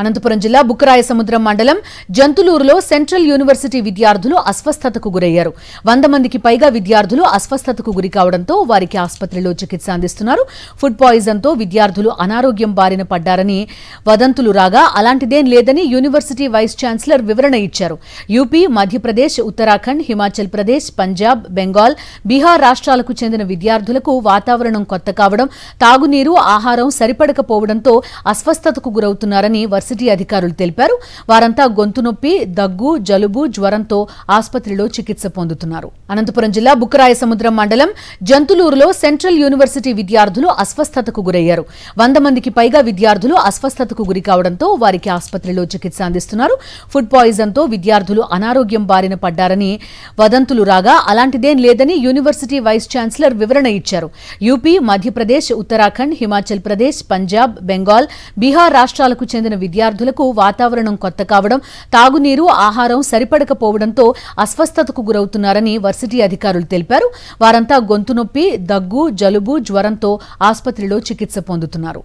అనంతపురం జిల్లా బుక్కరాయసముద్రం మండలం జంతులూరులో central university విద్యార్థులు అస్వస్థతకు గురయ్యారు. 100 మందికి పైగా విద్యార్థులు అస్వస్థతకు గురి కావడంతో వారికి ఆసుపత్రిలో చికిత్స అందిస్తున్నారు. ఫుడ్ పాయిజన్తో విద్యార్థులు అనారోగ్యం బారిన పడ్డారని వదంతులు రాగా అలాంటిదేం లేదని యూనివర్సిటీ వైస్ ఛాన్సలర్ వివరణ ఇచ్చారు. యూపీ, మధ్యప్రదేశ్, ఉత్తరాఖండ్, హిమాచల్ ప్రదేశ్, పంజాబ్, బెంగాల్, బీహార్ రాష్ట్రాలకు చెందిన విద్యార్థులకు వాతావరణం కొత్త కావడం, తాగునీరు, ఆహారం సరిపడకపోవడంతో అస్వస్థతకు గురవుతున్నారని వర్సిటీ అధికారులు తెలిపారు. వారంతా గొంతు నొప్పి, దగ్గు, జలుబు, జ్వరంతో ఆసుపత్రిలో చికిత్స పొందుతున్నారు. అనంతపురం జిల్లా బుక్కరాయసముద్రం మండలం జంతులూరులో సెంట్రల్ యూనివర్సిటీ విద్యార్థులు అస్వస్థతకు గురయ్యారు. 100 మందికి పైగా విద్యార్థులు అస్వస్థతకు గురి కావడంతో వారికి ఆసుపత్రిలో చికిత్స అందిస్తున్నారు. ఫుడ్ పాయిజన్తో విద్యార్థులు అనారోగ్యం బారిన పడ్డారని వదంతులు రాగా అలాంటిదేం లేదని యూనివర్సిటీ వైస్ ఛాన్సలర్ వివరణ ఇచ్చారు. యూపీ, మధ్యప్రదేశ్, ఉత్తరాఖండ్, హిమాచల్ ప్రదేశ్, పంజాబ్, బెంగాల్, బీహార్ రాష్ట్రాలకు చెందిన విద్యార్థులకు వాతావరణం కొత్త కావడం, తాగునీరు, ఆహారం సరిపడకపోవడంతో అస్వస్థతకు గురవుతున్నారని వర్సిటీ అధికారులు తెలిపారు. వారంతా గొంతు నొప్పి, దగ్గు, జలుబు, జ్వరంతో ఆసుపత్రిలో చికిత్స పొందుతున్నారు.